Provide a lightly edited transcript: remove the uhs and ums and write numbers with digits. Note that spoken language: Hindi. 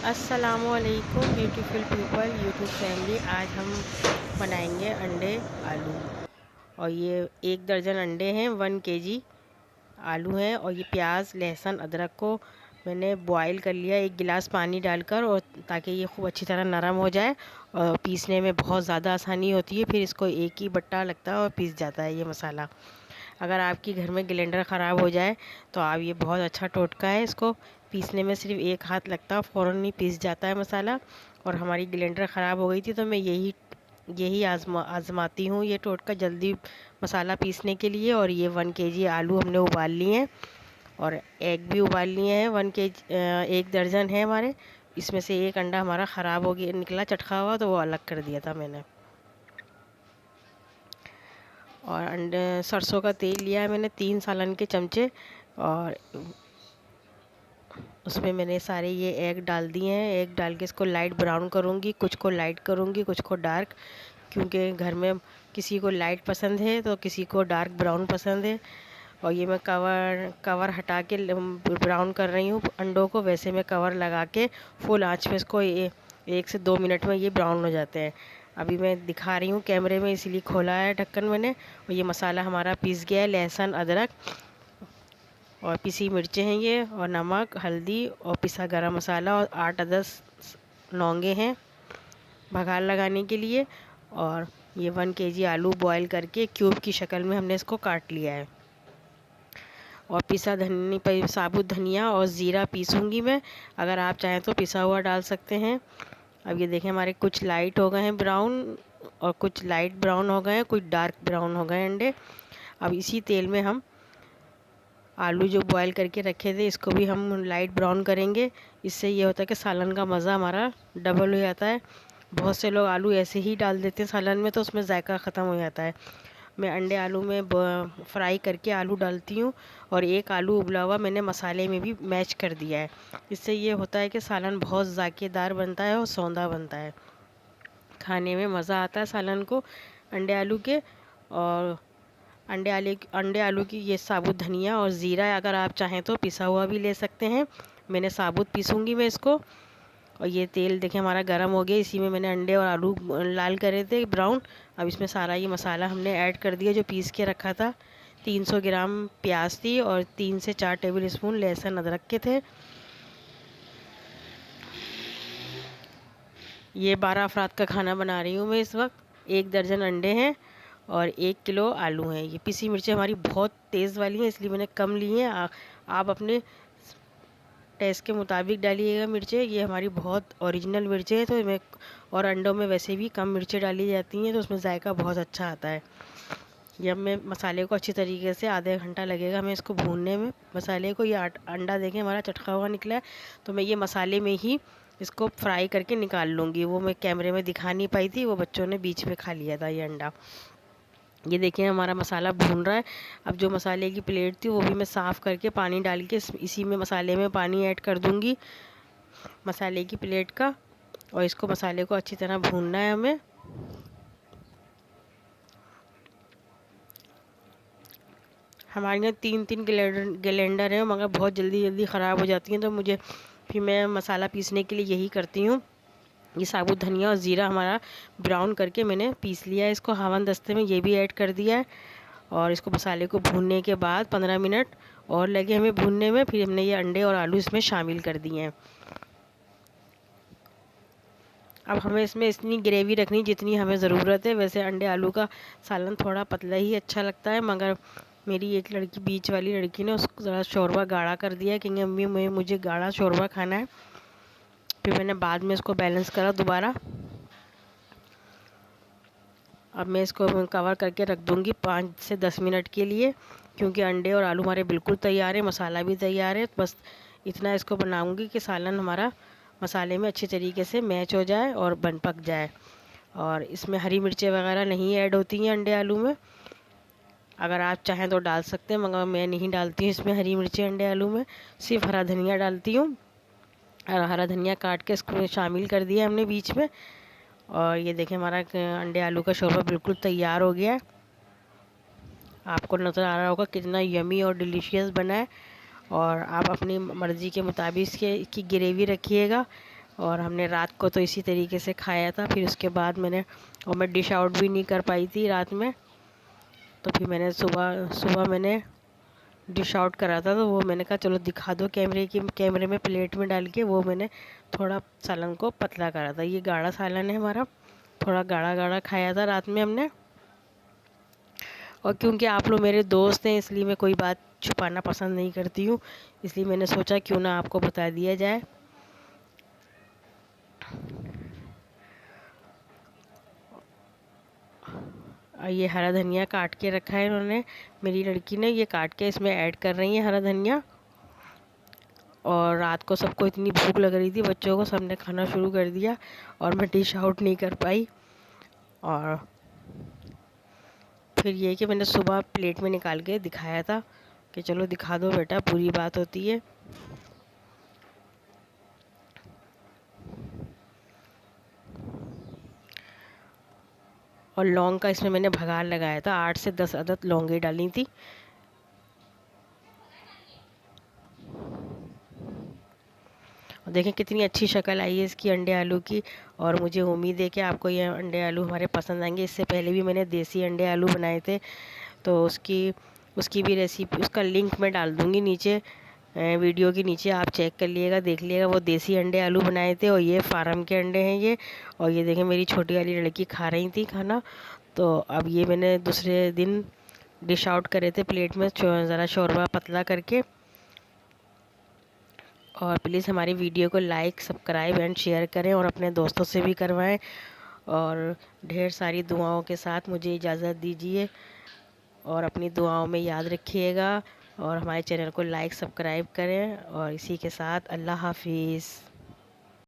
अस्सलामुअलैकुम ब्यूटीफुल पीपल यूट्यूब फैमिली। आज हम बनाएंगे अंडे आलू। और ये 1 दर्जन अंडे हैं, 1 kg आलू हैं, और ये प्याज लहसुन अदरक को मैंने बॉईल कर लिया 1 गिलास पानी डालकर, और ताकि ये खूब अच्छी तरह नरम हो जाए। और पीसने में बहुत ज़्यादा आसानी होती है, फिर इसको एक ही बट्टा लगता है और पीस जाता है ये मसाला। अगर आपकी घर में ग्राइंडर ख़राब हो जाए तो आप ये बहुत अच्छा टोटका है, इसको पीसने में सिर्फ एक हाथ लगता है, फ़ौरन ही पीस जाता है मसाला। और हमारी ग्राइंडर ख़राब हो गई थी तो मैं यही यही आज़माती हूँ ये टोटका जल्दी मसाला पीसने के लिए। और ये 1 kg आलू हमने उबाल लिए हैं, और एग भी उबाल लिए हैं। 1 kg 1 दर्जन है हमारे। इसमें से एक अंडा हमारा ख़राब हो गया, निकला चटका हुआ, तो वो अलग कर दिया था मैंने। और अंडे सरसों का तेल लिया है मैंने 3 सालन के चमचे, और उसमें मैंने सारे ये एग डाल दिए हैं। एग डाल के इसको लाइट ब्राउन करूँगी, कुछ को लाइट करूँगी, कुछ को डार्क, क्योंकि घर में किसी को लाइट पसंद है तो किसी को डार्क ब्राउन पसंद है। और ये मैं कवर हटा के ब्राउन कर रही हूँ अंडों को। वैसे मैं कवर लगा के फुल आंच पे इसको 1 से 2 मिनट में ये ब्राउन हो जाते हैं। अभी मैं दिखा रही हूँ कैमरे में, इसीलिए खोला है ढक्कन मैंने। और ये मसाला हमारा पीस गया है, लहसुन अदरक और पिसी मिर्चें हैं ये, और नमक हल्दी और पिसा गरम मसाला, और 8 या 10 लौंगे हैं भगार लगाने के लिए। और ये 1 kg आलू बॉईल करके क्यूब की शक्ल में हमने इसको काट लिया है। और साबुत धनिया और ज़ीरा पीसूँगी मैं, अगर आप चाहें तो पिसा हुआ डाल सकते हैं। अब ये देखें हमारे कुछ लाइट हो गए हैं ब्राउन, और कुछ लाइट ब्राउन हो गए हैं, कुछ डार्क ब्राउन हो गए अंडे। अब इसी तेल में हम आलू जो बॉईल करके रखे थे इसको भी हम लाइट ब्राउन करेंगे। इससे ये होता है कि सालन का मज़ा हमारा डबल हो जाता है। बहुत से लोग आलू ऐसे ही डाल देते हैं सालन में, तो उसमें जायका ख़त्म हो जाता है। मैं अंडे आलू में फ्राई करके आलू डालती हूँ, और एक आलू उबला हुआ मैंने मसाले में भी मैच कर दिया है। इससे ये होता है कि सालन बहुत ज़ायकेदार बनता है और सौंधा बनता है, खाने में मज़ा आता है सालन को अंडे आलू के। और अंडे आलू की ये साबुत धनिया और ज़ीरा अगर आप चाहें तो पिसा हुआ भी ले सकते हैं। मैंने साबुत पीसूँगी मैं इसको। और ये तेल देखें हमारा गर्म हो गया, इसी में मैंने अंडे और आलू लाल करे थे ब्राउन। अब इसमें सारा ये मसाला हमने ऐड कर दिया जो पीस के रखा था। 300 ग्राम प्याज थी, और 3 से 4 टेबल स्पून लहसुन अदरक के थे। ये 12 अफराद का खाना बना रही हूँ मैं इस वक्त। 1 दर्जन अंडे हैं और 1 किलो आलू हैं। ये पिसी मिर्चें हमारी बहुत तेज़ वाली हैं, इसलिए मैंने कम ली हैं। आप अपने टेस्ट के मुताबिक डालिएगा मिर्चें। ये हमारी बहुत ओरिजिनल मिर्चें हैं, तो मैं और अंडों में वैसे भी कम मिर्चें डाली जाती हैं, तो उसमें जायका बहुत अच्छा आता है। जब मैं मसाले को अच्छी तरीके से आधे घंटा लगेगा हमें इसको भूनने में मसाले को। ये अंडा देखें हमारा चटका हुआ निकला है, तो मैं ये मसाले में ही इसको फ्राई करके निकाल लूँगी। वो मैं कैमरे में दिखा नहीं पाई थी, वो बच्चों ने बीच में खा लिया था ये अंडा। ये देखिए हमारा मसाला भून रहा है। अब जो मसाले की प्लेट थी वो भी मैं साफ़ करके पानी डाल के इसी में मसाले में पानी ऐड कर दूँगी मसाले की प्लेट का। और इसको मसाले को अच्छी तरह भूनना है हमें। हमारे यहाँ 3 ग्राइंडर हैं, मगर बहुत जल्दी जल्दी ख़राब हो जाती हैं, तो फिर मैं मसाला पीसने के लिए यही करती हूँ। ये साबुत धनिया और ज़ीरा हमारा ब्राउन करके मैंने पीस लिया है, इसको हावन दस्ते में ये भी ऐड कर दिया है। और इसको मसाले को भूनने के बाद 15 मिनट और लगे हमें भूनने में, फिर हमने ये अंडे और आलू इसमें शामिल कर दिए हैं। अब हमें इसमें इतनी ग्रेवी रखनी जितनी हमें ज़रूरत है। वैसे अंडे आलू का सालन थोड़ा पतला ही अच्छा लगता है, मगर मेरी एक लड़की बीच वाली लड़की ने उसको ज़रा शोरबा गाढ़ा कर दिया, क्योंकि अम्मी मुझे गाढ़ा शोरबा खाना है। फिर मैंने बाद में इसको बैलेंस करा दोबारा। अब मैं इसको कवर करके रख दूँगी 5 से 10 मिनट के लिए, क्योंकि अंडे और आलू हमारे बिल्कुल तैयार है, मसाला भी तैयार है। बस इतना इसको बनाऊँगी कि सालन हमारा मसाले में अच्छी तरीके से मैच हो जाए और पक जाए। और इसमें हरी मिर्चें वगैरह नहीं ऐड होती हैं अंडे आलू में। अगर आप चाहें तो डाल सकते हैं, मगर मैं नहीं डालती हूँ इसमें हरी मिर्चें अंडे आलू में। सिर्फ हरा धनिया डालती हूँ, और हरा धनिया काट के इसको शामिल कर दिया हमने बीच में। और ये देखें हमारा अंडे आलू का शोरबा बिल्कुल तैयार हो गया है। आपको नज़र आ रहा होगा कितना यमी और डिलीशियस बना है। और आप अपनी मर्ज़ी के मुताबिक इसकी ग्रेवी रखिएगा। और हमने रात को तो इसी तरीके से खाया था। फिर उसके बाद मैं डिश आउट भी नहीं कर पाई थी रात में, तो फिर मैंने सुबह सुबह मैंने डिश आउट करा था। तो वो मैंने कहा चलो दिखा दो कैमरे में प्लेट में डाल के। वो मैंने थोड़ा सालन को पतला करा था। ये गाढ़ा सालन है हमारा, थोड़ा गाढ़ा गाढ़ा खाया था रात में हमने। और क्योंकि आप लोग मेरे दोस्त हैं इसलिए मैं कोई बात छुपाना पसंद नहीं करती हूँ, इसलिए मैंने सोचा क्यों ना आपको बता दिया जाए। और ये हरा धनिया काट के रखा है इन्होंने, मेरी लड़की ने ये काट के इसमें ऐड कर रही है हरा धनिया। और रात को सबको इतनी भूख लग रही थी बच्चों को, सबने खाना शुरू कर दिया और मैं डिश आउट नहीं कर पाई। और फिर ये कि मैंने सुबह प्लेट में निकाल के दिखाया था कि चलो दिखा दो बेटा, पूरी बात होती है। और लौंग का इसमें मैंने भगार लगाया था, 8 से 10 अदद लौंगे डाली थी। और देखें कितनी अच्छी शक्ल आई है इसकी अंडे आलू की। और मुझे उम्मीद है कि आपको ये अंडे आलू हमारे पसंद आएंगे। इससे पहले भी मैंने देसी अंडे आलू बनाए थे, तो उसकी भी रेसिपी, उसका लिंक मैं डाल दूँगी नीचे, वीडियो के नीचे। आप चेक कर लिएगा, देख लिएगा। वो देसी अंडे आलू बनाए थे और ये फार्म के अंडे हैं ये। और ये देखें मेरी छोटी वाली लड़की खा रही थी खाना। तो अब ये मैंने दूसरे दिन डिश आउट करे थे प्लेट में, ज़रा शोरबा पतला करके। और प्लीज़ हमारी वीडियो को लाइक, सब्सक्राइब एंड शेयर करें और अपने दोस्तों से भी करवाएं। और ढेर सारी दुआओं के साथ मुझे इजाज़त दीजिए और अपनी दुआओं में याद रखिएगा। और हमारे चैनल को लाइक सब्सक्राइब करें। और इसी के साथ अल्लाह हाफिज़।